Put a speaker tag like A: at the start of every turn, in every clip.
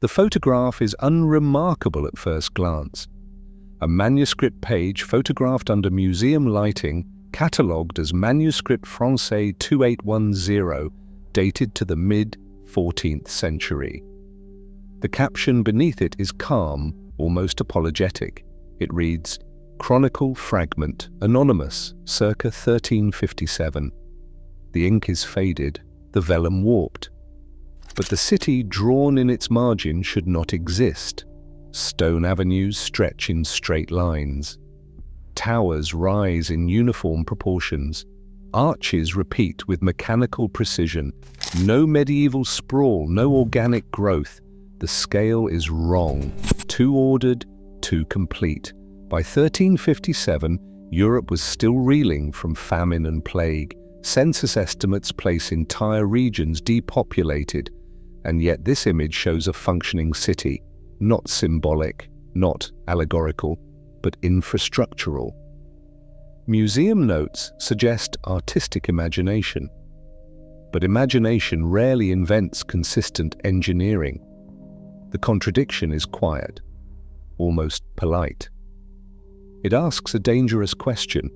A: The photograph is unremarkable at first glance. A manuscript page photographed under museum lighting, catalogued as Manuscript Français 2810, dated to the mid-14th century. The caption beneath it is calm, almost apologetic. It reads, "Chronicle Fragment, Anonymous, circa 1357. The ink is faded, the vellum warped. But the city drawn in its margin should not exist. Stone avenues stretch in straight lines. Towers rise in uniform proportions. Arches repeat with mechanical precision. No medieval sprawl, no organic growth. The scale is wrong, too ordered, too complete." By 1357, Europe was still reeling from famine and plague. Census estimates place entire regions depopulated, and yet this image shows a functioning city, not symbolic, not allegorical, but infrastructural. Museum notes suggest artistic imagination, but imagination rarely invents consistent engineering. The contradiction is quiet, almost polite. It asks a dangerous question.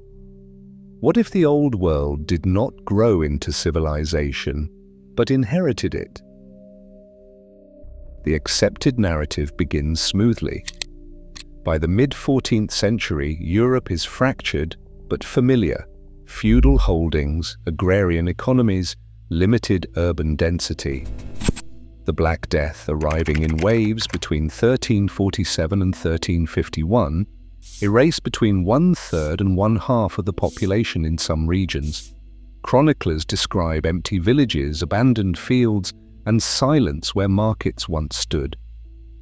A: What if the old world did not grow into civilization, but inherited it? The accepted narrative begins smoothly. By the mid-14th century, Europe is fractured but familiar. Feudal holdings, agrarian economies, limited urban density. The Black Death, arriving in waves between 1347 and 1351, erased between 1/3 and 1/2 of the population in some regions. Chroniclers describe empty villages, abandoned fields, and silence where markets once stood.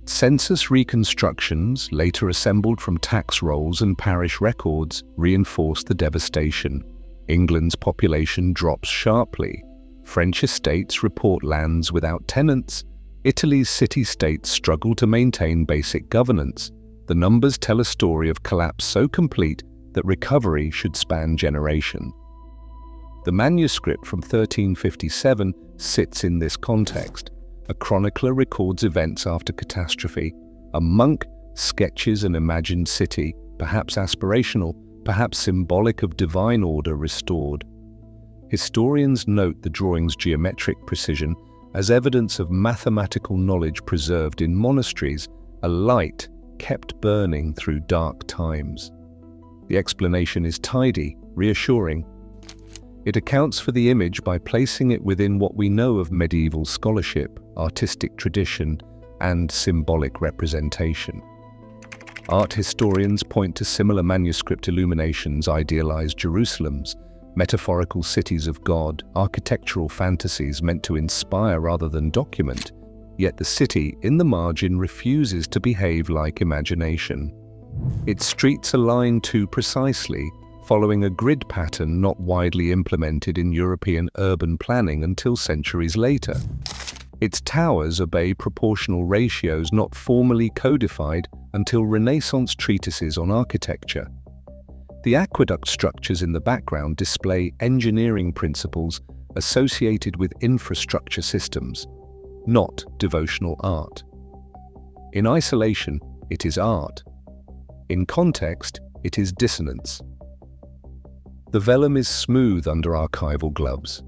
A: Census reconstructions, later assembled from tax rolls and parish records, reinforced the devastation. England's population drops sharply. French estates report lands without tenants. Italy's city-states struggle to maintain basic governance. The numbers tell a story of collapse so complete that recovery should span generations. The manuscript from 1357 sits in this context. A chronicler records events after catastrophe. A monk sketches an imagined city, perhaps aspirational, perhaps symbolic of divine order restored. Historians note the drawing's geometric precision as evidence of mathematical knowledge preserved in monasteries, a light kept burning through dark times. The explanation is tidy, reassuring. It accounts for the image by placing it within what we know of medieval scholarship, artistic tradition, and symbolic representation. Art historians point to similar manuscript illuminations, idealized Jerusalems, metaphorical cities of God, architectural fantasies meant to inspire rather than document. Yet the city in the margin refuses to behave like imagination. Its streets align too precisely, following a grid pattern not widely implemented in European urban planning until centuries later. Its towers obey proportional ratios not formally codified until Renaissance treatises on architecture. The aqueduct structures in the background display engineering principles associated with infrastructure systems, not devotional art. In isolation, it is art. In context, it is dissonance. The vellum is smooth under archival gloves.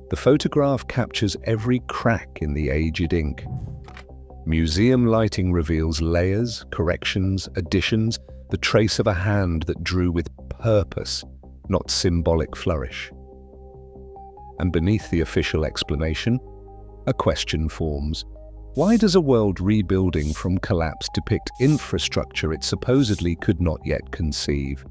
A: The photograph captures every crack in the aged ink. Museum lighting reveals layers, corrections, additions, the trace of a hand that drew with purpose, not symbolic flourish. And beneath the official explanation, a question forms. Why does a world rebuilding from collapse depict infrastructure it supposedly could not yet conceive?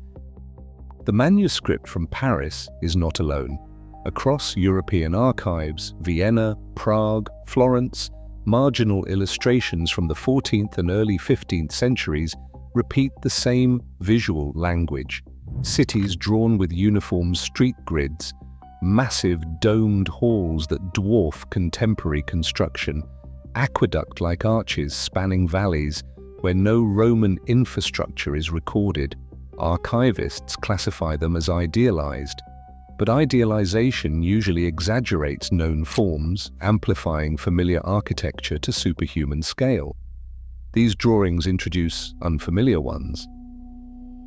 A: The manuscript from Paris is not alone. Across European archives, Vienna, Prague, Florence, marginal illustrations from the 14th and early 15th centuries repeat the same visual language. Cities drawn with uniform street grids, massive domed halls that dwarf contemporary construction, aqueduct-like arches spanning valleys where no Roman infrastructure is recorded. Archivists classify them as idealized. but idealization usually exaggerates known forms, amplifying familiar architecture to superhuman scale. These drawings introduce unfamiliar ones.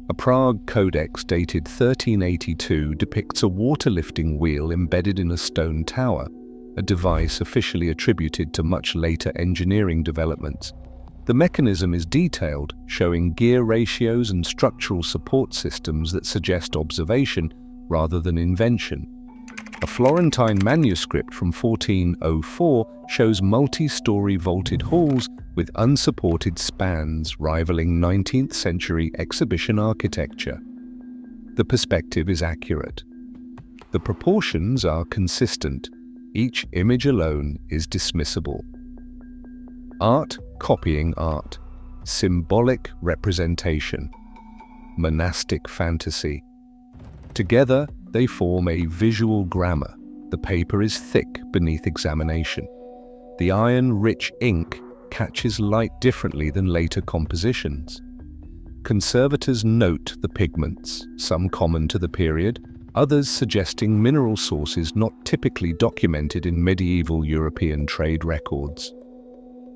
A: A Prague codex dated 1382 depicts a water-lifting wheel embedded in a stone tower, a device officially attributed to much later engineering developments. The mechanism is detailed, showing gear ratios and structural support systems that suggest observation rather than invention. A Florentine manuscript from 1404 shows multi-story vaulted halls with unsupported spans rivaling 19th century exhibition architecture. The perspective is accurate. The proportions are consistent. Each image alone is dismissible. Art copying art, symbolic representation, monastic fantasy. Together, they form a visual grammar. The paper is thick beneath examination. The iron-rich ink catches light differently than later compositions. Conservators note the pigments, some common to the period, others suggesting mineral sources not typically documented in medieval European trade records.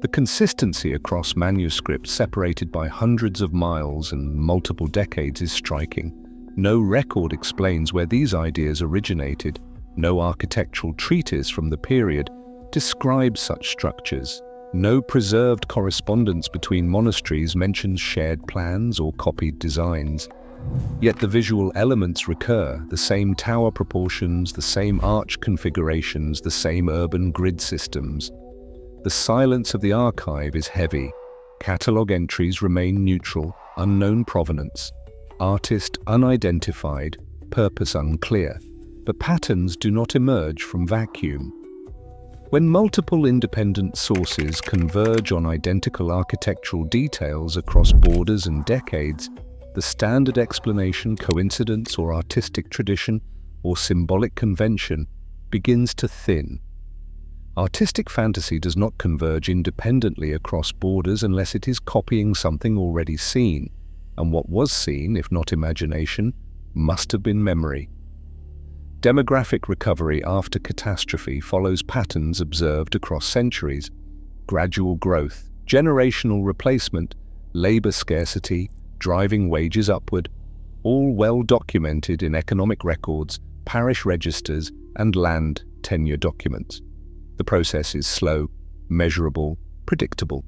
A: The consistency across manuscripts separated by hundreds of miles and multiple decades is striking. No record explains where these ideas originated. No architectural treatise from the period describes such structures. No preserved correspondence between monasteries mentions shared plans or copied designs. Yet the visual elements recur, the same tower proportions, the same arch configurations, the same urban grid systems. The silence of the archive is heavy. Catalogue entries remain neutral, unknown provenance. Artist unidentified, purpose unclear. But patterns do not emerge from vacuum. When multiple independent sources converge on identical architectural details across borders and decades, the standard explanation, coincidence or artistic tradition or symbolic convention begins to thin. Artistic fantasy does not converge independently across borders unless it is copying something already seen, and what was seen, if not imagination, must have been memory. Demographic recovery after catastrophe follows patterns observed across centuries: gradual growth, generational replacement, labor scarcity, driving wages upward, all well documented in economic records, parish registers, and land tenure documents. The process is slow, measurable, predictable.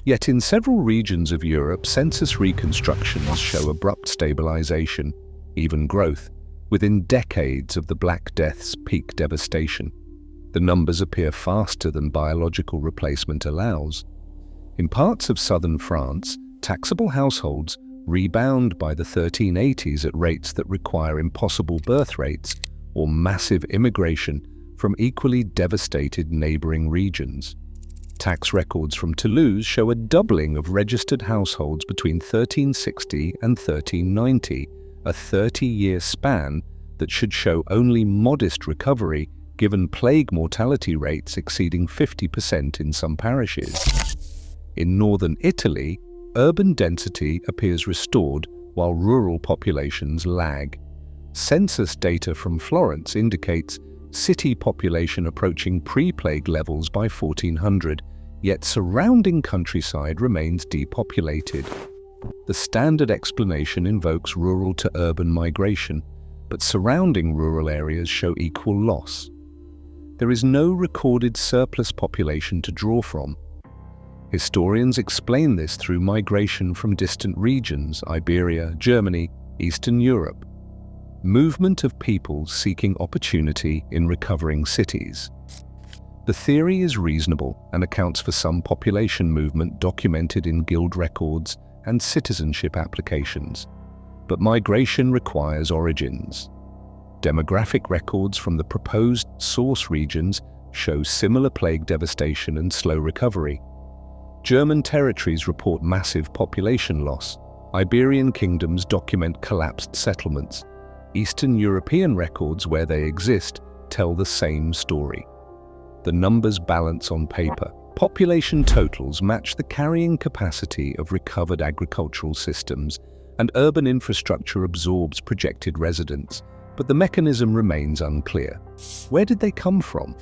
A: Yet in several regions of Europe, census reconstructions show abrupt stabilization, even growth, within decades of the Black Death's peak devastation. The numbers appear faster than biological replacement allows. In parts of southern France, taxable households rebound by the 1380s at rates that require impossible birth rates or massive immigration from equally devastated neighboring regions. Tax records from Toulouse show a doubling of registered households between 1360 and 1390, a 30-year span that should show only modest recovery given plague mortality rates exceeding 50% in some parishes. In northern Italy, urban density appears restored while rural populations lag. Census data from Florence indicates city population approaching pre-plague levels by 1400, yet surrounding countryside remains depopulated. The standard explanation invokes rural to urban migration, but surrounding rural areas show equal loss. There is no recorded surplus population to draw from. Historians explain this through migration from distant regions, Iberia, Germany, Eastern Europe. Movement of people seeking opportunity in recovering cities. The theory is reasonable and accounts for some population movement documented in guild records and citizenship applications. But migration requires origins. Demographic records from the proposed source regions show similar plague devastation and slow recovery. German territories report massive population loss. Iberian kingdoms document collapsed settlements. Eastern European records, where they exist, tell the same story. The numbers balance on paper. Population totals match the carrying capacity of recovered agricultural systems, and urban infrastructure absorbs projected residents. but the mechanism remains unclear. Where did they come from?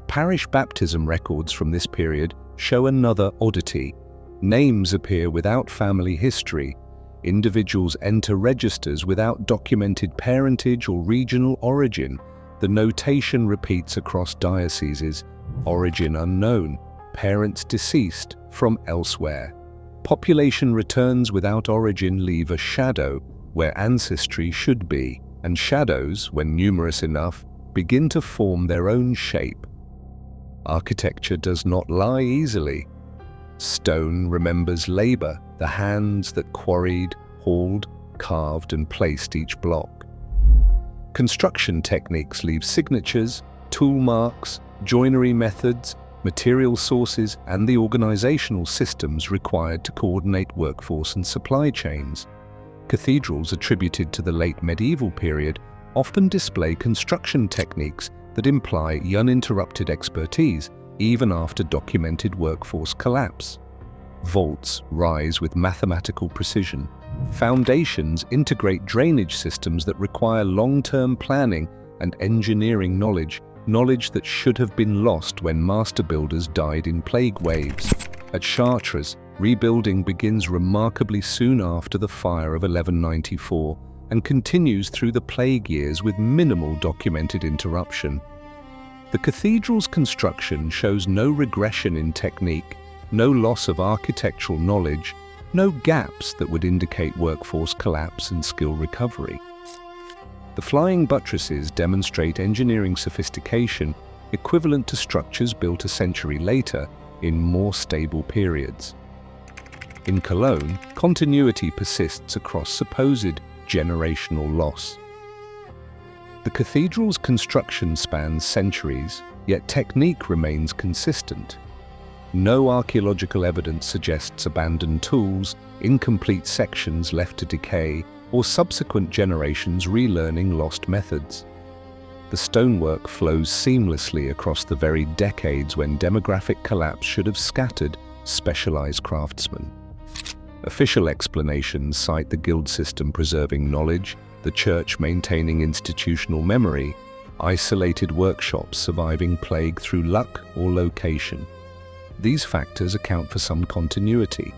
A: Parish baptism records from this period show another oddity. Names appear without family history. Individuals enter registers without documented parentage or regional origin. The notation repeats across dioceses. Origin unknown. Parents deceased from elsewhere. Population returns without origin leave a shadow where ancestry should be, and shadows, when numerous enough, begin to form their own shape. Architecture does not lie easily. Stone remembers labor, the hands that quarried, hauled, carved, and placed each block. Construction techniques leave signatures, tool marks, joinery methods, material sources, and the organizational systems required to coordinate workforce and supply chains. Cathedrals attributed to the late medieval period often display construction techniques that imply uninterrupted expertise even after documented workforce collapse. Vaults rise with mathematical precision. Foundations integrate drainage systems that require long-term planning and engineering knowledge that should have been lost when master builders died in plague waves. At Chartres, rebuilding begins remarkably soon after the fire of 1194 and continues through the plague years with minimal documented interruption. The cathedral's construction shows no regression in technique, no loss of architectural knowledge, no gaps that would indicate workforce collapse and skill recovery. The flying buttresses demonstrate engineering sophistication equivalent to structures built a century later in more stable periods. In Cologne, continuity persists across supposed generational loss. The cathedral's construction spans centuries, yet technique remains consistent. No archaeological evidence suggests abandoned tools, incomplete sections left to decay, or subsequent generations relearning lost methods. The stonework flows seamlessly across the very decades when demographic collapse should have scattered specialized craftsmen. Official explanations cite the guild system preserving knowledge, the church maintaining institutional memory, isolated workshops surviving plague through luck or location. These factors account for some continuity,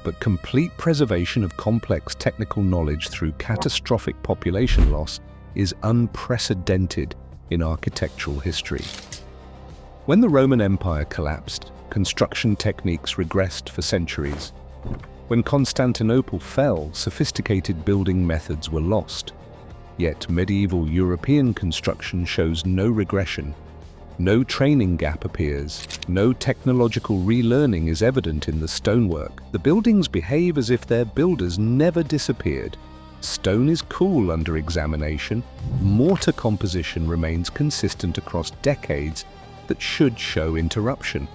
A: but complete preservation of complex technical knowledge through catastrophic population loss is unprecedented in architectural history. When the Roman Empire collapsed, construction techniques regressed for centuries. When Constantinople fell, sophisticated building methods were lost. Yet medieval European construction shows no regression. No training gap appears. No technological relearning is evident in the stonework. The buildings behave as if their builders never disappeared. Stone is cool under examination. Mortar composition remains consistent across decades that should show interruption.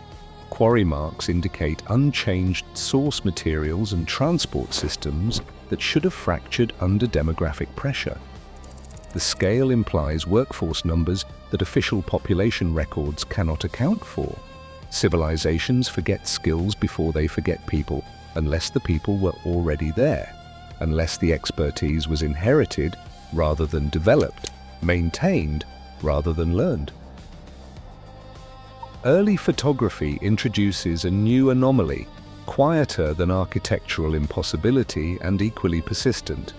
A: Quarry marks indicate unchanged source materials and transport systems that should have fractured under demographic pressure. The scale implies workforce numbers that official population records cannot account for. Civilizations forget skills before they forget people, unless the people were already there, unless the expertise was inherited rather than developed, maintained rather than learned. Early photography introduces a new anomaly, quieter than architectural impossibility and equally persistent.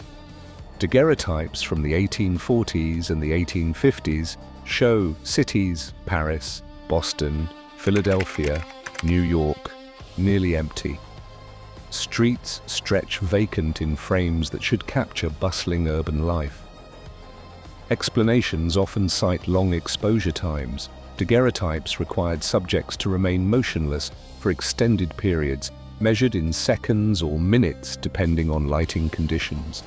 A: Daguerreotypes from the 1840s and the 1850s show cities, Paris, Boston, Philadelphia, New York, nearly empty. Streets stretch vacant in frames that should capture bustling urban life. Explanations often cite long exposure times. Daguerreotypes required subjects to remain motionless for extended periods, measured in seconds or minutes depending on lighting conditions.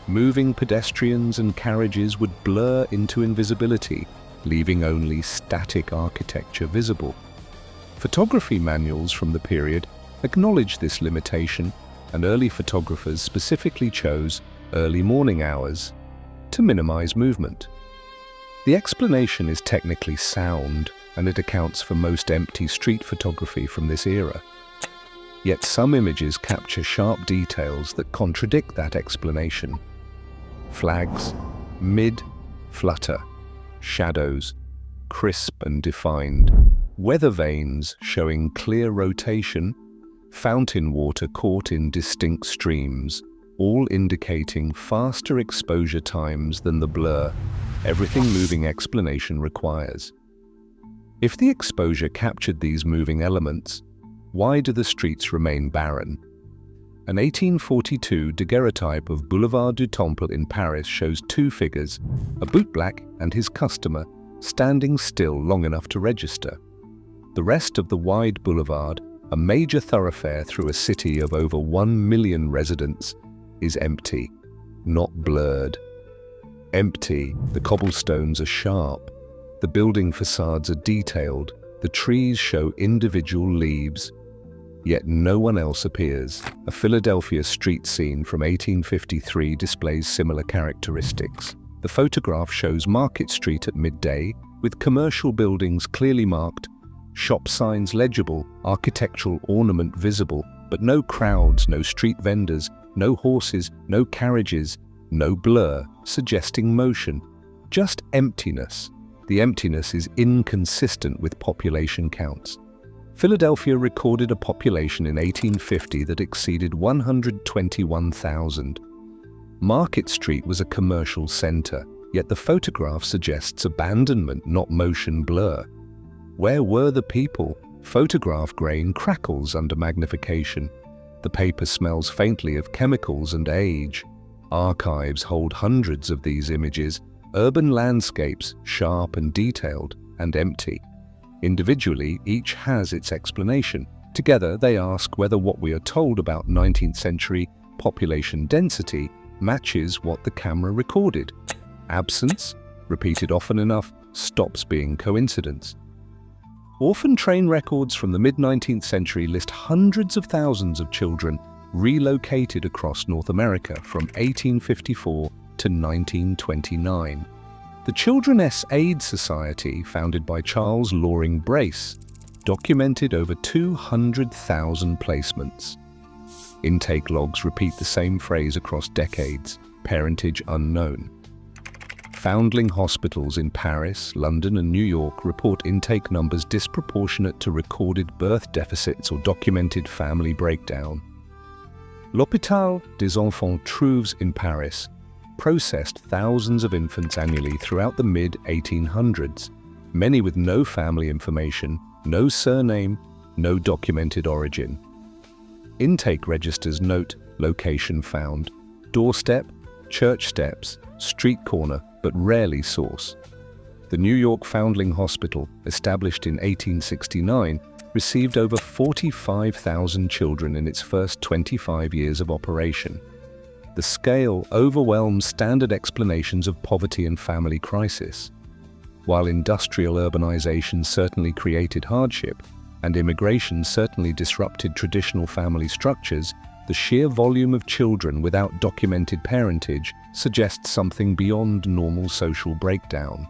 A: Moving pedestrians and carriages would blur into invisibility, leaving only static architecture visible. Photography manuals from the period acknowledge this limitation, and early photographers specifically chose early morning hours to minimize movement. The explanation is technically sound, and it accounts for most empty street photography from this era. Yet some images capture sharp details that contradict that explanation. Flags, flutter, shadows, crisp and defined, weather vanes showing clear rotation, fountain water caught in distinct streams, all indicating faster exposure times than the blur everything moving explanation requires. If the exposure captured these moving elements, why do the streets remain barren? An 1842 daguerreotype of Boulevard du Temple in Paris shows two figures, a bootblack and his customer, standing still long enough to register. The rest of the wide boulevard, a major thoroughfare through a city of over 1 million residents, is empty, not blurred. Empty, the cobblestones are sharp, the building facades are detailed, the trees show individual leaves. Yet no one else appears. A Philadelphia street scene from 1853 displays similar characteristics. The photograph shows Market Street at midday, with commercial buildings clearly marked, shop signs legible, architectural ornament visible, but no crowds, no street vendors, no horses, no carriages, no blur, suggesting motion. Just emptiness. The emptiness is inconsistent with population counts. Philadelphia recorded a population in 1850 that exceeded 121,000. Market Street was a commercial center, yet the photograph suggests abandonment, not motion blur. Where were the people? Photograph grain crackles under magnification. The paper smells faintly of chemicals and age. Archives hold hundreds of these images, urban landscapes, sharp and detailed, and empty. Individually, each has its explanation. Together, they ask whether what we are told about 19th century population density matches what the camera recorded. Absence, repeated often enough, stops being coincidence. Orphan train records from the mid-19th century list hundreds of thousands of children relocated across North America from 1854 to 1929. The Children's Aid Society, founded by Charles Loring Brace, documented over 200,000 placements. Intake logs repeat the same phrase across decades, parentage unknown. Foundling hospitals in Paris, London and New York report intake numbers disproportionate to recorded birth deficits or documented family breakdown. L'Hôpital des Enfants Trouves in Paris processed thousands of infants annually throughout the mid-1800s, many with no family information, no surname, no documented origin. Intake registers note location found, doorstep, church steps, street corner, but rarely source. The New York Foundling Hospital, established in 1869, received over 45,000 children in its first 25 years of operation. The scale overwhelms standard explanations of poverty and family crisis. While industrial urbanization certainly created hardship, and immigration certainly disrupted traditional family structures, the sheer volume of children without documented parentage suggests something beyond normal social breakdown.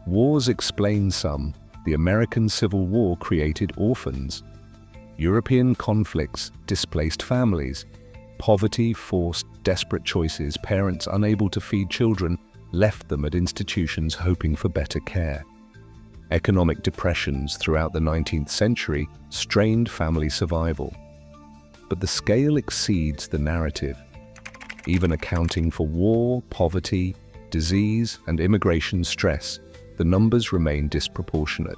A: Wars explain some. The American Civil War created orphans. European conflicts displaced families. Poverty forced desperate choices. Parents unable to feed children left them at institutions hoping for better care. Economic depressions throughout the 19th century strained family survival. But the scale exceeds the narrative. Even accounting for war, poverty, disease, and immigration stress, the numbers remain disproportionate.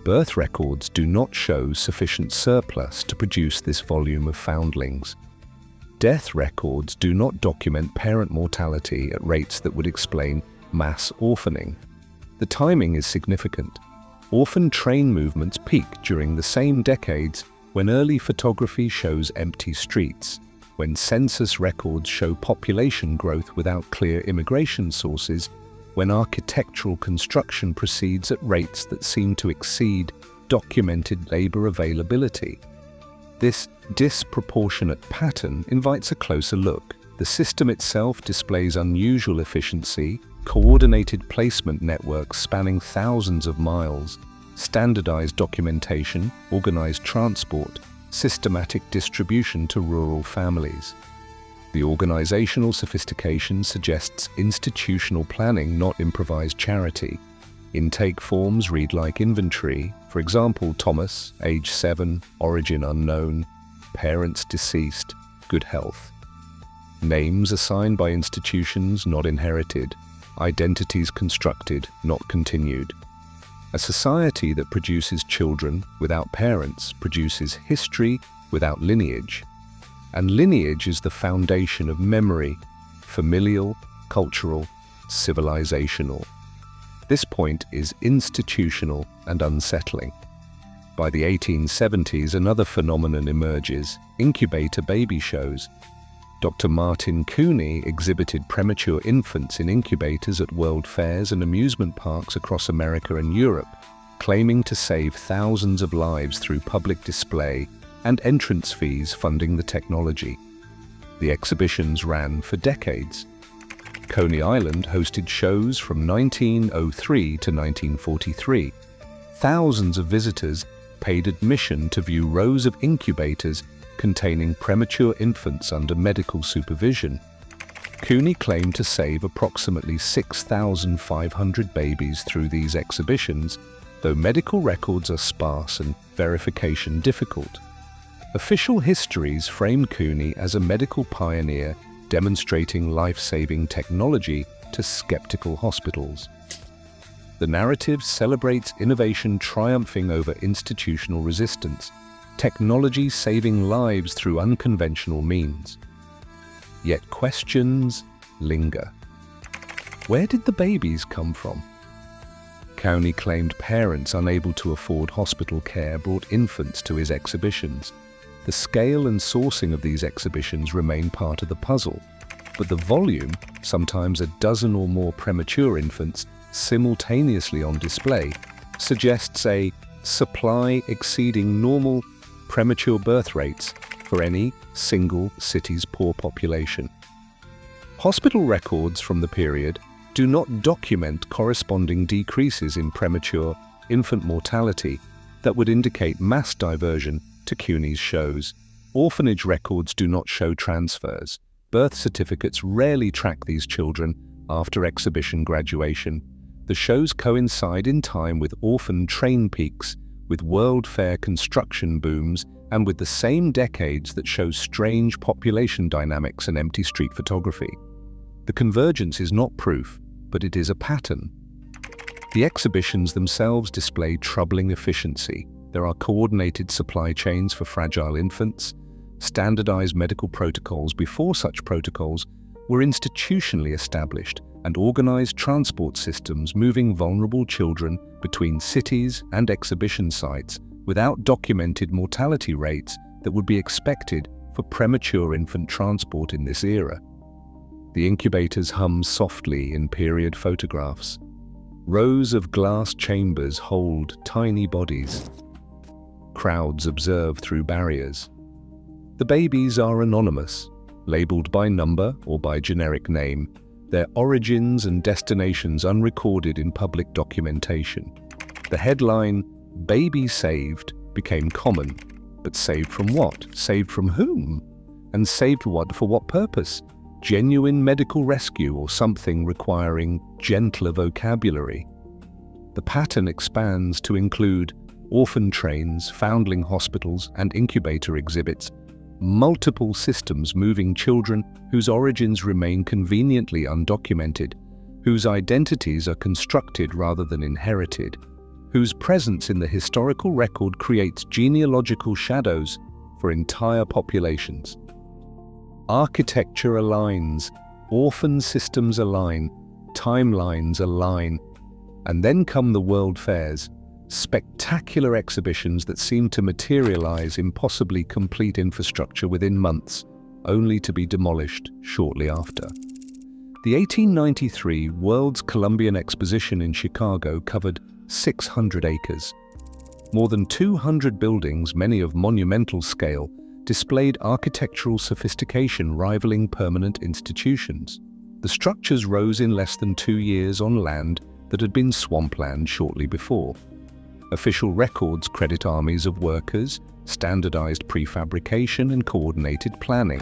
A: Birth records do not show sufficient surplus to produce this volume of foundlings. Death records do not document parent mortality at rates that would explain mass orphaning. The timing is significant. Orphan train movements peak during the same decades when early photography shows empty streets, when census records show population growth without clear immigration sources, when architectural construction proceeds at rates that seem to exceed documented labor availability. This disproportionate pattern invites a closer look. The system itself displays unusual efficiency, coordinated placement networks spanning thousands of miles, standardized documentation, organized transport, systematic distribution to rural families. The organizational sophistication suggests institutional planning, not improvised charity. Intake forms read like inventory. For example, Thomas, age 7, origin unknown, parents deceased, good health. Names assigned by institutions, not inherited. Identities constructed, not continued. A society that produces children without parents produces history without lineage. And lineage is the foundation of memory, familial, cultural, civilizational. This point is institutional and unsettling. By the 1870s, another phenomenon emerges: incubator baby shows. Dr. Martin Cooney exhibited premature infants in incubators at world fairs and amusement parks across America and Europe, claiming to save thousands of lives through public display and entrance fees funding the technology. The exhibitions ran for decades. Coney Island hosted shows from 1903 to 1943. Thousands of visitors paid admission to view rows of incubators containing premature infants under medical supervision. Cooney claimed to save approximately 6,500 babies through these exhibitions, though medical records are sparse and verification difficult. Official histories frame Cooney as a medical pioneer demonstrating life-saving technology to skeptical hospitals. The narrative celebrates innovation triumphing over institutional resistance, technology saving lives through unconventional means. Yet questions linger. Where did the babies come from? Cooney claimed parents unable to afford hospital care brought infants to his exhibitions. The scale and sourcing of these exhibitions remain part of the puzzle, but the volume, sometimes a dozen or more premature infants simultaneously on display, suggests a supply exceeding normal premature birth rates for any single city's poor population. Hospital records from the period do not document corresponding decreases in premature infant mortality that would indicate mass diversion to Cooney's shows. Orphanage records do not show transfers. Birth certificates rarely track these children after exhibition graduation. The shows coincide in time with orphan train peaks, with World Fair construction booms, and with the same decades that show strange population dynamics and empty street photography. The convergence is not proof, but it is a pattern. The exhibitions themselves display troubling efficiency. There are coordinated supply chains for fragile infants, standardized medical protocols before such protocols were institutionally established, and organized transport systems moving vulnerable children between cities and exhibition sites without documented mortality rates that would be expected for premature infant transport in this era. The incubators hum softly in period photographs. Rows of glass chambers hold tiny bodies. Crowds observe through barriers. The babies are anonymous, labeled by number or by generic name, their origins and destinations unrecorded in public documentation. The headline, "Baby Saved," became common. But saved from what? Saved from whom? And saved for what purpose? Genuine medical rescue or something requiring gentler vocabulary? The pattern expands to include orphan trains, foundling hospitals, and incubator exhibits, multiple systems moving children whose origins remain conveniently undocumented, whose identities are constructed rather than inherited, whose presence in the historical record creates genealogical shadows for entire populations. Architecture aligns, orphan systems align, timelines align, and then come the world fairs, spectacular exhibitions that seem to materialize impossibly complete infrastructure within months, only to be demolished shortly after. The 1893 World's Columbian Exposition in Chicago covered 600 acres. More than 200 buildings, many of monumental scale, displayed architectural sophistication rivaling permanent institutions. The structures rose in less than 2 years on land that had been swampland shortly before. Official records credit armies of workers, standardized prefabrication, and coordinated planning.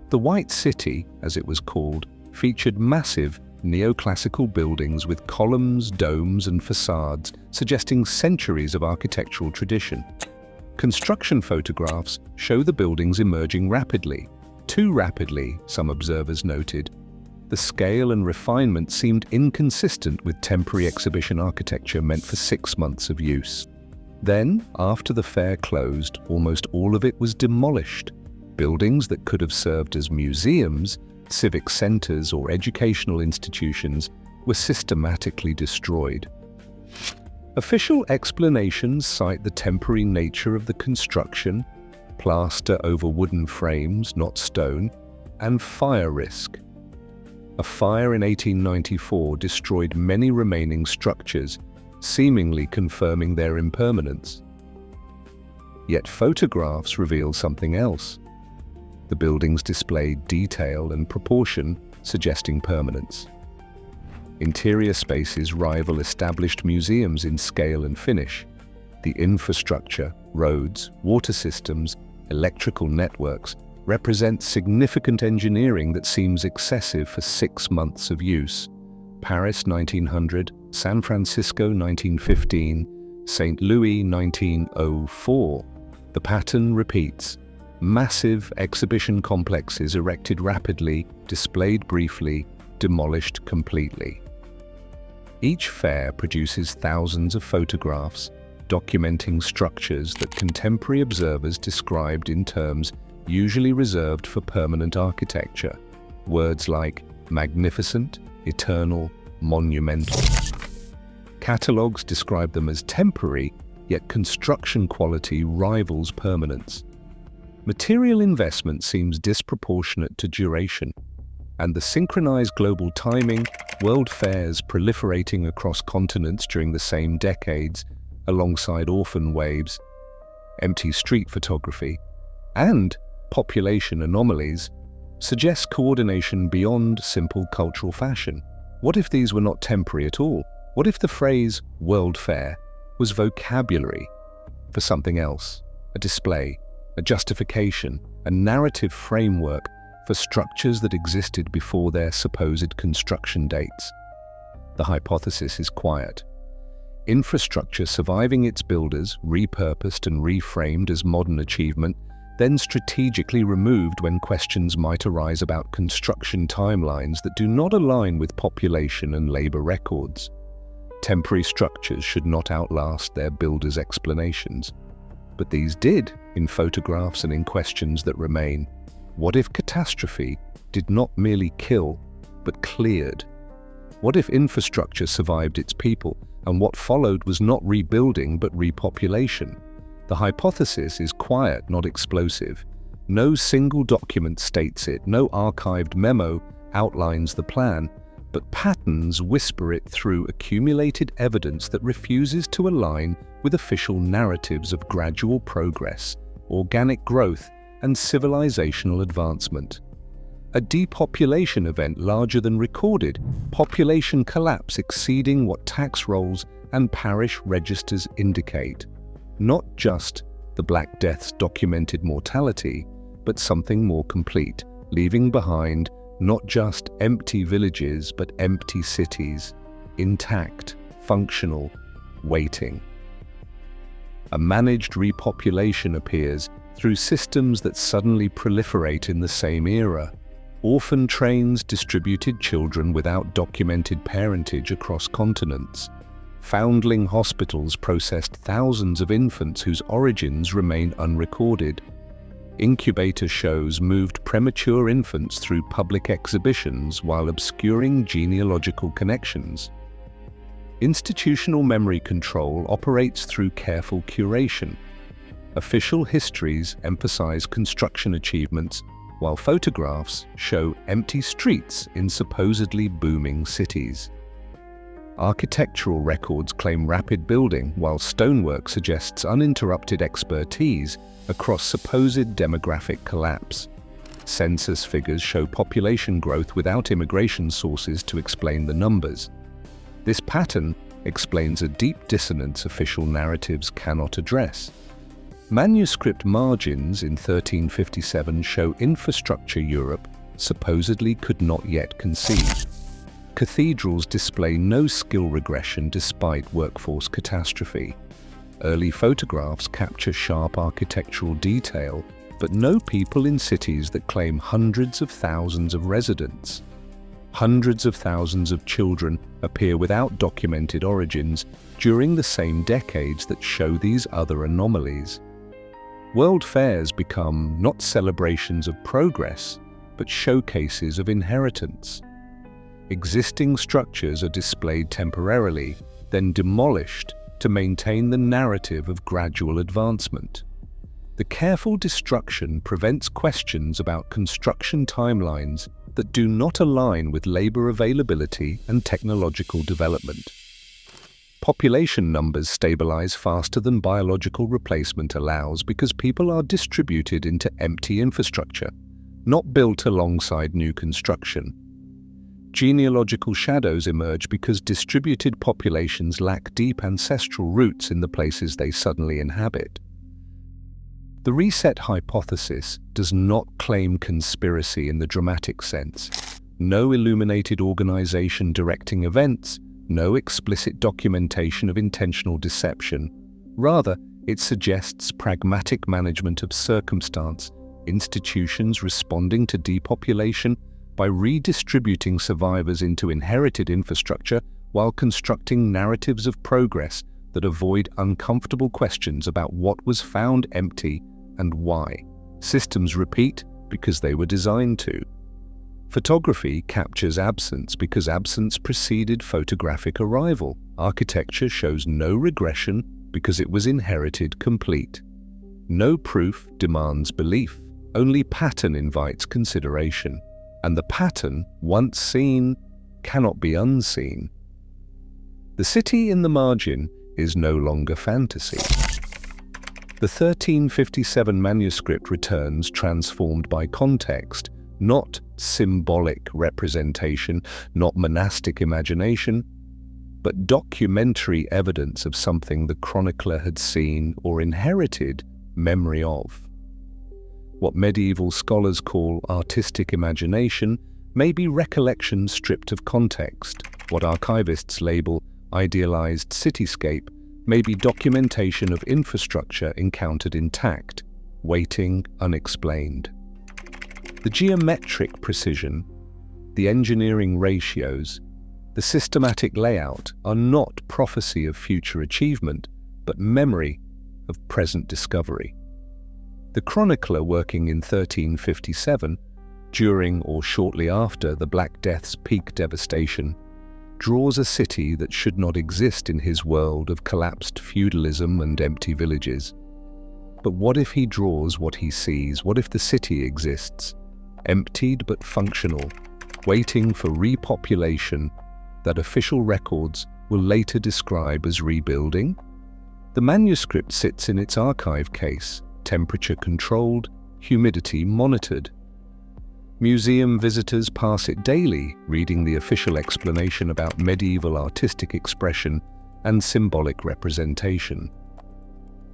A: The White City, as it was called, featured massive neoclassical buildings with columns, domes, and facades, suggesting centuries of architectural tradition. Construction photographs show the buildings emerging rapidly. Too rapidly, some observers noted. The scale and refinement seemed inconsistent with temporary exhibition architecture meant for 6 months of use. Then, after the fair closed, almost all of it was demolished. Buildings that could have served as museums, civic centers, or educational institutions were systematically destroyed. Official explanations cite the temporary nature of the construction, plaster over wooden frames, not stone, and fire risk. A fire in 1894 destroyed many remaining structures, seemingly confirming their impermanence. Yet photographs reveal something else. The buildings displayed detail and proportion, suggesting permanence. Interior spaces rival established museums in scale and finish. The infrastructure, roads, water systems, electrical networks represent significant engineering that seems excessive for 6 months of use. Paris 1900, San Francisco 1915, St. Louis 1904. The pattern repeats. Massive exhibition complexes erected rapidly, displayed briefly, demolished completely. Each fair produces thousands of photographs, documenting structures that contemporary observers described in terms usually reserved for permanent architecture. Words like magnificent, eternal, monumental. Catalogues describe them as temporary, yet construction quality rivals permanence. Material investment seems disproportionate to duration, and the synchronized global timing, world fairs proliferating across continents during the same decades, alongside orphan waves, empty street photography, and population anomalies, suggests coordination beyond simple cultural fashion. What if these were not temporary at all? What if the phrase World Fair was vocabulary for something else, a display, a justification, a narrative framework for structures that existed before their supposed construction dates? The hypothesis is quiet. Infrastructure surviving its builders, repurposed and reframed as modern achievement, then strategically removed when questions might arise about construction timelines that do not align with population and labor records. Temporary structures should not outlast their builders' explanations. But these did, in photographs and in questions that remain. What if catastrophe did not merely kill, but cleared? What if infrastructure survived its people, and what followed was not rebuilding but repopulation? The hypothesis is quiet, not explosive. No single document states it, no archived memo outlines the plan, but patterns whisper it through accumulated evidence that refuses to align with official narratives of gradual progress, organic growth, and civilizational advancement. A depopulation event larger than recorded, population collapse exceeding what tax rolls and parish registers indicate. Not just the Black Death's documented mortality, but something more complete, leaving behind not just empty villages, but empty cities, intact, functional, waiting. A managed repopulation appears through systems that suddenly proliferate in the same era. Orphan trains distributed children without documented parentage across continents. Foundling hospitals processed thousands of infants whose origins remain unrecorded. Incubator shows moved premature infants through public exhibitions while obscuring genealogical connections. Institutional memory control operates through careful curation. Official histories emphasize construction achievements, while photographs show empty streets in supposedly booming cities. Architectural records claim rapid building, while stonework suggests uninterrupted expertise across supposed demographic collapse. Census figures show population growth without immigration sources to explain the numbers. This pattern explains a deep dissonance official narratives cannot address. Manuscript margins in 1357 show infrastructure Europe supposedly could not yet conceive. Cathedrals display no skill regression despite workforce catastrophe. Early photographs capture sharp architectural detail, but no people in cities that claim hundreds of thousands of residents. Hundreds of thousands of children appear without documented origins during the same decades that show these other anomalies. World fairs become not celebrations of progress, but showcases of inheritance. Existing structures are displayed temporarily, then demolished to maintain the narrative of gradual advancement. The careful destruction prevents questions about construction timelines that do not align with labor availability and technological development. Population numbers stabilize faster than biological replacement allows because people are distributed into empty infrastructure, not built alongside new construction. Genealogical shadows emerge because distributed populations lack deep ancestral roots in the places they suddenly inhabit. The reset hypothesis does not claim conspiracy in the dramatic sense. No illuminated organization directing events, no explicit documentation of intentional deception. Rather, it suggests pragmatic management of circumstance, institutions responding to depopulation by redistributing survivors into inherited infrastructure while constructing narratives of progress that avoid uncomfortable questions about what was found empty and why. Systems repeat because they were designed to. Photography captures absence because absence preceded photographic arrival. Architecture shows no regression because it was inherited complete. No proof demands belief. Only pattern invites consideration. And the pattern, once seen, cannot be unseen. The city in the margin is no longer fantasy. The 1357 manuscript returns transformed by context, not symbolic representation, not monastic imagination, but documentary evidence of something the chronicler had seen or inherited memory of. What medieval scholars call artistic imagination may be recollection stripped of context. What archivists label idealized cityscape may be documentation of infrastructure encountered intact, waiting unexplained. The geometric precision, the engineering ratios, the systematic layout are not prophecy of future achievement, but memory of present discovery. The chronicler working in 1357, during or shortly after the Black Death's peak devastation, draws a city that should not exist in his world of collapsed feudalism and empty villages. But what if he draws what he sees? What if the city exists, emptied but functional, waiting for repopulation that official records will later describe as rebuilding? The manuscript sits in its archive case, temperature controlled, humidity monitored. Museum visitors pass it daily, reading the official explanation about medieval artistic expression and symbolic representation.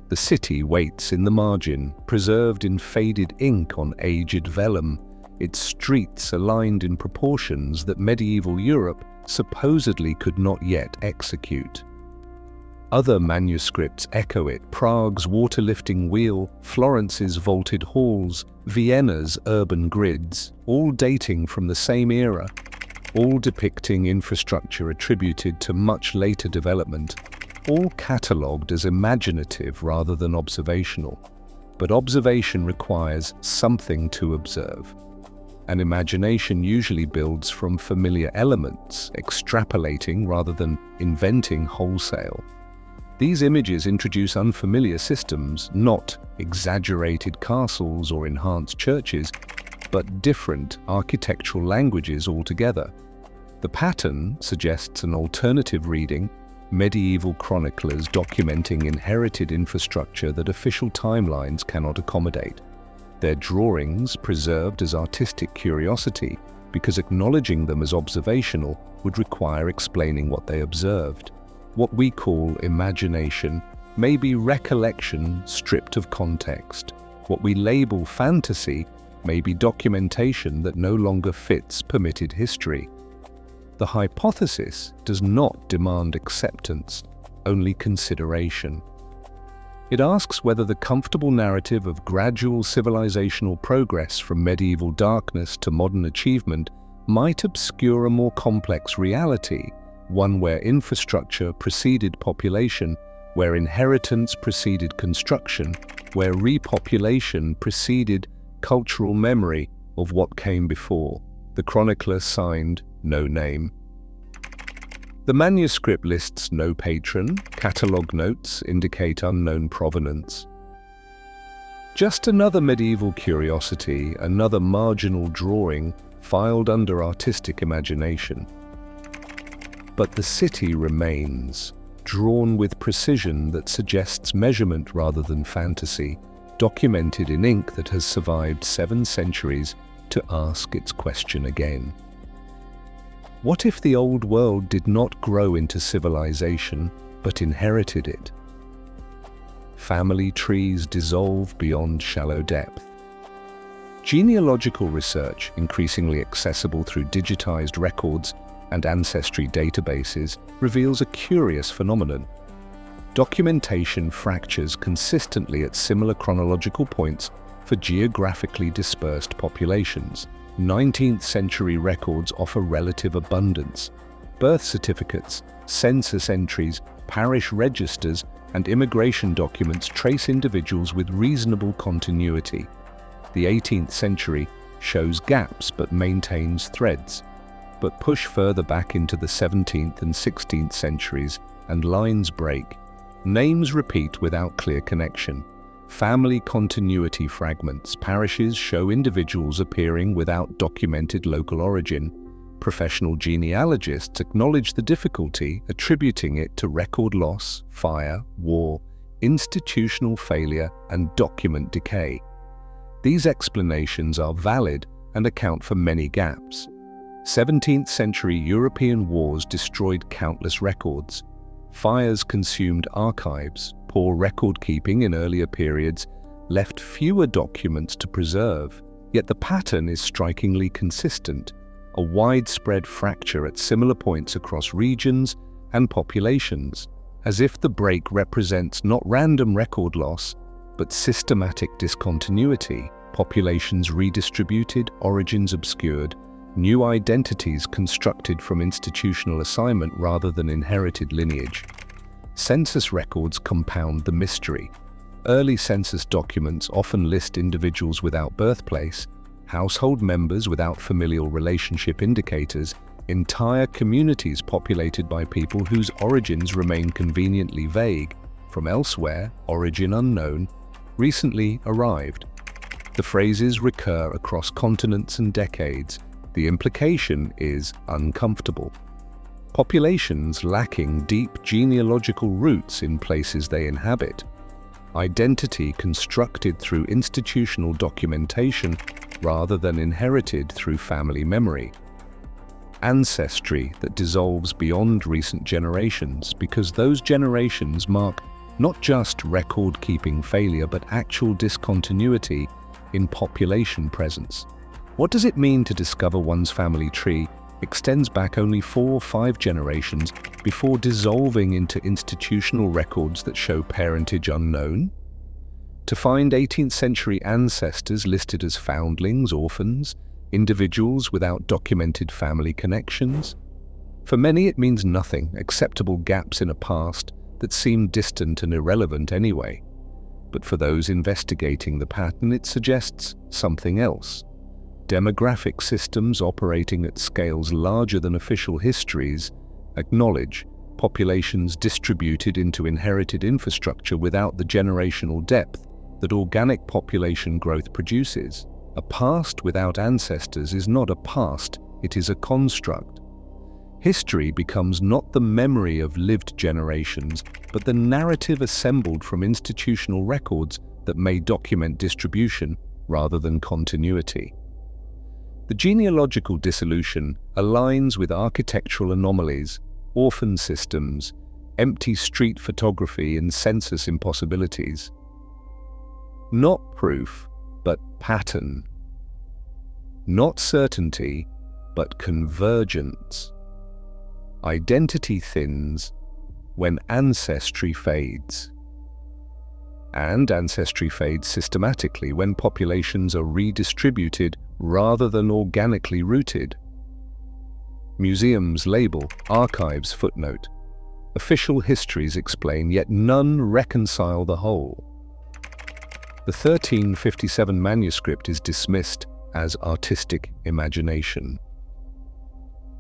A: The city waits in the margin, preserved in faded ink on aged vellum, its streets aligned in proportions that medieval Europe supposedly could not yet execute. Other manuscripts echo it: Prague's water-lifting wheel, Florence's vaulted halls, Vienna's urban grids, all dating from the same era, all depicting infrastructure attributed to much later development, all catalogued as imaginative rather than observational. But observation requires something to observe. And imagination usually builds from familiar elements, extrapolating rather than inventing wholesale. These images introduce unfamiliar systems, not exaggerated castles or enhanced churches, but different architectural languages altogether. The pattern suggests an alternative reading, medieval chroniclers documenting inherited infrastructure that official timelines cannot accommodate. Their drawings preserved as artistic curiosity because acknowledging them as observational would require explaining what they observed. What we call imagination may be recollection stripped of context. What we label fantasy may be documentation that no longer fits permitted history. The hypothesis does not demand acceptance, only consideration. It asks whether the comfortable narrative of gradual civilizational progress from medieval darkness to modern achievement might obscure a more complex reality, one where infrastructure preceded population, where inheritance preceded construction, where repopulation preceded cultural memory of what came before. The chronicler signed no name. The manuscript lists no patron, catalogue notes indicate unknown provenance. Just another medieval curiosity, another marginal drawing filed under artistic imagination. But the city remains, drawn with precision that suggests measurement rather than fantasy, documented in ink that has survived 7 centuries to ask its question again. What if the old world did not grow into civilization, but inherited it? Family trees dissolve beyond shallow depth. Genealogical research, increasingly accessible through digitized records and ancestry databases, reveals a curious phenomenon. Documentation fractures consistently at similar chronological points for geographically dispersed populations. 19th century records offer relative abundance. Birth certificates, census entries, parish registers, and immigration documents trace individuals with reasonable continuity. The 18th century shows gaps but maintains threads. But push further back into the 17th and 16th centuries and lines break. Names repeat without clear connection. Family continuity fragments. Parishes show individuals appearing without documented local origin. Professional genealogists acknowledge the difficulty, attributing it to record loss, fire, war, institutional failure, and document decay. These explanations are valid and account for many gaps. 17th century European wars destroyed countless records. Fires consumed archives. Poor record-keeping in earlier periods left fewer documents to preserve. Yet the pattern is strikingly consistent, a widespread fracture at similar points across regions and populations, as if the break represents not random record loss, but systematic discontinuity, populations redistributed, origins obscured, new identities constructed from institutional assignment rather than inherited lineage. Census records compound the mystery. Early census documents often list individuals without birthplace, household members without familial relationship indicators, entire communities populated by people whose origins remain conveniently vague, from elsewhere, origin unknown, recently arrived. The phrases recur across continents and decades. The implication is uncomfortable. Populations lacking deep genealogical roots in places they inhabit. Identity constructed through institutional documentation rather than inherited through family memory. Ancestry that dissolves beyond recent generations because those generations mark not just record-keeping failure but actual discontinuity in population presence. What does it mean to discover one's family tree extends back only 4 or 5 generations before dissolving into institutional records that show parentage unknown? To find 18th century ancestors listed as foundlings, orphans, individuals without documented family connections? For many it means nothing, acceptable gaps in a past that seem distant and irrelevant anyway. But for those investigating the pattern, it suggests something else. Demographic systems operating at scales larger than official histories acknowledge populations distributed into inherited infrastructure without the generational depth that organic population growth produces. A past without ancestors is not a past, it is a construct. History becomes not the memory of lived generations, but the narrative assembled from institutional records that may document distribution rather than continuity. The genealogical dissolution aligns with architectural anomalies, orphan systems, empty street photography and census impossibilities. Not proof, but pattern. Not certainty, but convergence. Identity thins when ancestry fades. And ancestry fades systematically when populations are redistributed rather than organically rooted. Museums label, archives footnote. Official histories explain, yet none reconcile the whole. The 1357 manuscript is dismissed as artistic imagination.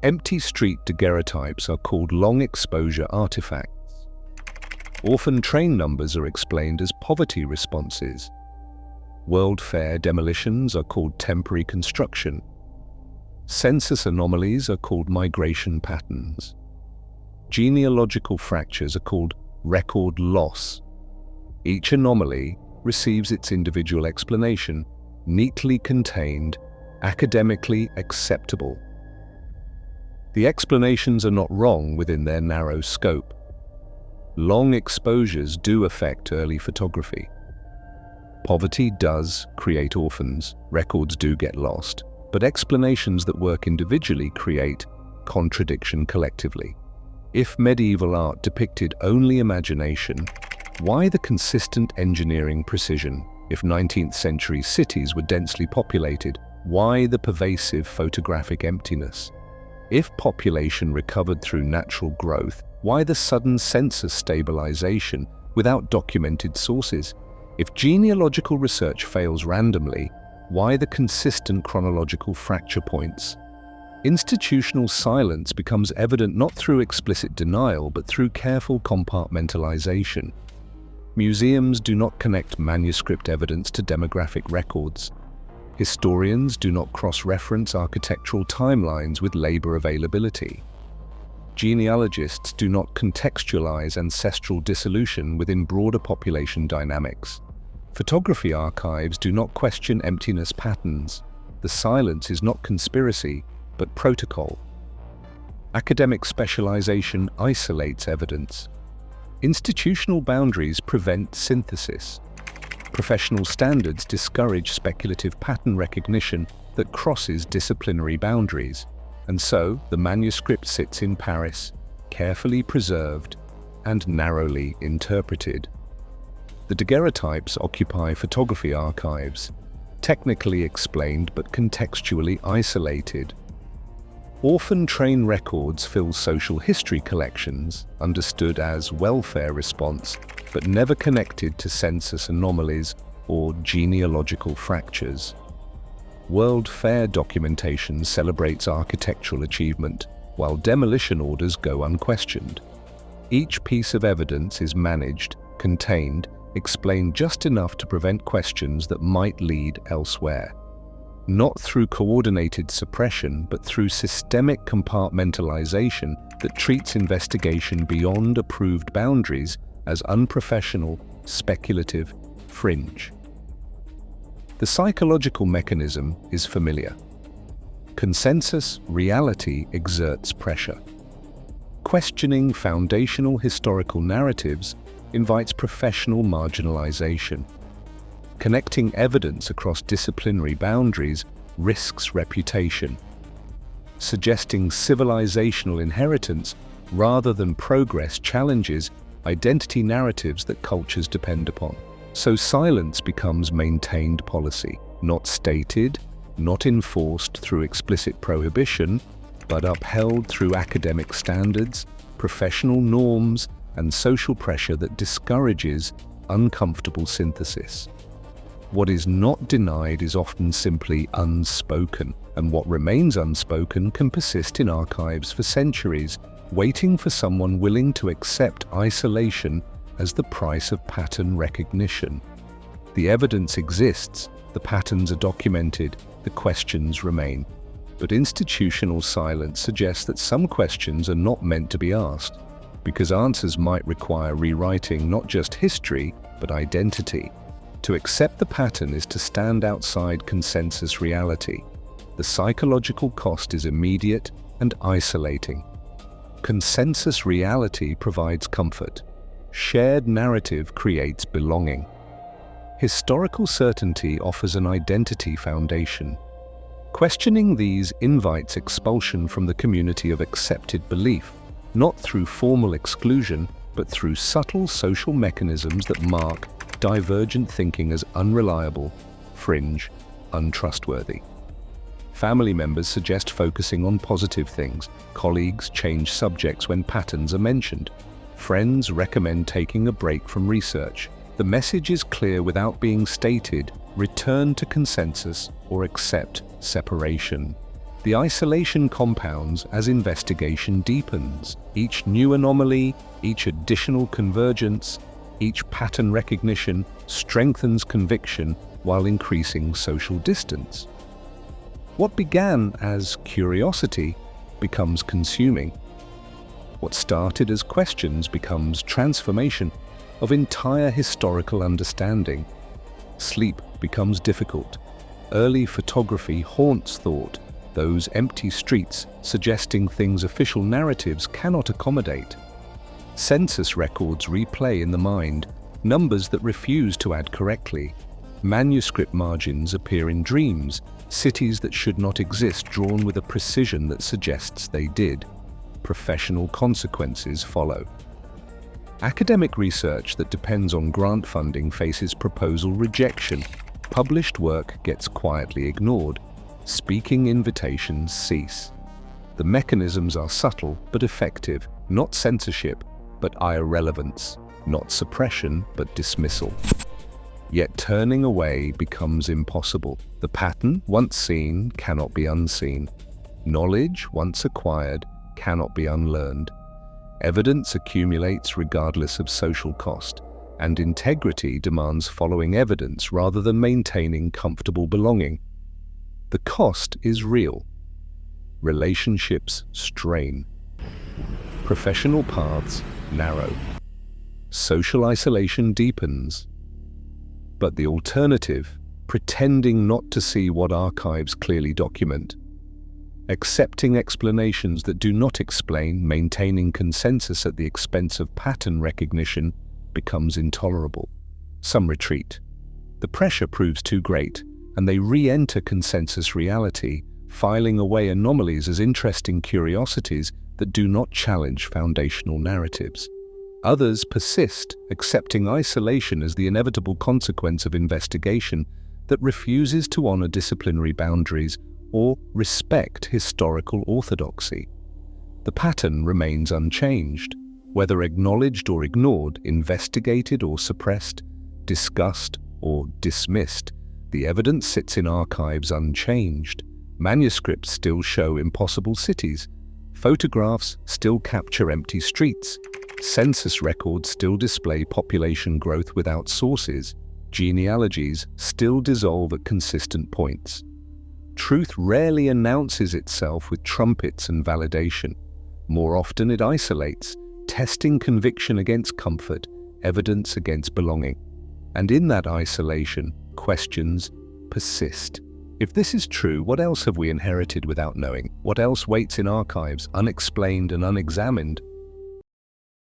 A: Empty street daguerreotypes are called long-exposure artifacts. Orphan train numbers are explained as poverty responses. World Fair demolitions are called temporary construction. Census anomalies are called migration patterns. Genealogical fractures are called record loss. Each anomaly receives its individual explanation, neatly contained, academically acceptable. The explanations are not wrong within their narrow scope. Long exposures do affect early photography. Poverty does create orphans, records do get lost, but explanations that work individually create contradiction collectively. If medieval art depicted only imagination, why the consistent engineering precision? If 19th century cities were densely populated, why the pervasive photographic emptiness? If population recovered through natural growth, why the sudden census stabilization without documented sources? If genealogical research fails randomly, why the consistent chronological fracture points? Institutional silence becomes evident not through explicit denial, but through careful compartmentalization. Museums do not connect manuscript evidence to demographic records. Historians do not cross-reference architectural timelines with labor availability. Genealogists do not contextualize ancestral dissolution within broader population dynamics. Photography archives do not question emptiness patterns. The silence is not conspiracy, but protocol. Academic specialization isolates evidence. Institutional boundaries prevent synthesis. Professional standards discourage speculative pattern recognition that crosses disciplinary boundaries. And so, the manuscript sits in Paris, carefully preserved and narrowly interpreted. The daguerreotypes occupy photography archives, technically explained but contextually isolated. Orphan train records fill social history collections, understood as welfare response, but never connected to census anomalies or genealogical fractures. World Fair documentation celebrates architectural achievement, while demolition orders go unquestioned. Each piece of evidence is managed, contained, explained just enough to prevent questions that might lead elsewhere. Not through coordinated suppression, but through systemic compartmentalization that treats investigation beyond approved boundaries as unprofessional, speculative, fringe. The psychological mechanism is familiar. Consensus reality exerts pressure. Questioning foundational historical narratives invites professional marginalization. Connecting evidence across disciplinary boundaries risks reputation. Suggesting civilizational inheritance rather than progress challenges identity narratives that cultures depend upon. So silence becomes maintained policy, not stated, not enforced through explicit prohibition, but upheld through academic standards, professional norms, and social pressure that discourages uncomfortable synthesis. What is not denied is often simply unspoken, and what remains unspoken can persist in archives for centuries, waiting for someone willing to accept isolation as the price of pattern recognition. The evidence exists, the patterns are documented, the questions remain. But institutional silence suggests that some questions are not meant to be asked, because answers might require rewriting not just history, but identity. To accept the pattern is to stand outside consensus reality. The psychological cost is immediate and isolating. Consensus reality provides comfort. Shared narrative creates belonging. Historical certainty offers an identity foundation. Questioning these invites expulsion from the community of accepted belief, not through formal exclusion, but through subtle social mechanisms that mark divergent thinking as unreliable, fringe, untrustworthy. Family members suggest focusing on positive things. Colleagues change subjects when patterns are mentioned. Friends recommend taking a break from research. The message is clear without being stated: return to consensus or accept separation. The isolation compounds as investigation deepens. Each new anomaly, each additional convergence, each pattern recognition strengthens conviction while increasing social distance. What began as curiosity becomes consuming. What started as questions becomes transformation of entire historical understanding. Sleep becomes difficult. Early photography haunts thought, those empty streets suggesting things official narratives cannot accommodate. Census records replay in the mind, numbers that refuse to add correctly. Manuscript margins appear in dreams, cities that should not exist drawn with a precision that suggests they did. Professional consequences follow. Academic research that depends on grant funding faces proposal rejection. Published work gets quietly ignored. Speaking invitations cease. The mechanisms are subtle but effective, not censorship, but irrelevance, not suppression, but dismissal. Yet turning away becomes impossible. The pattern, once seen, cannot be unseen. Knowledge, once acquired, cannot be unlearned. Evidence accumulates regardless of social cost, and integrity demands following evidence rather than maintaining comfortable belonging. The cost is real. Relationships strain. Professional paths narrow. Social isolation deepens. But the alternative, pretending not to see what archives clearly document, accepting explanations that do not explain, maintaining consensus at the expense of pattern recognition, becomes intolerable. Some retreat. The pressure proves too great, and they re-enter consensus reality, filing away anomalies as interesting curiosities that do not challenge foundational narratives. Others persist, accepting isolation as the inevitable consequence of investigation that refuses to honor disciplinary boundaries or respect historical orthodoxy. The pattern remains unchanged, whether acknowledged or ignored, investigated or suppressed, discussed or dismissed. The evidence sits in archives unchanged. Manuscripts still show impossible cities. Photographs still capture empty streets. Census records still display population growth without sources. Genealogies still dissolve at consistent points. Truth rarely announces itself with trumpets and validation. More often it isolates, testing conviction against comfort, evidence against belonging. And in that isolation, questions persist. If this is true, what else have we inherited without knowing? What else waits in archives, unexplained and unexamined?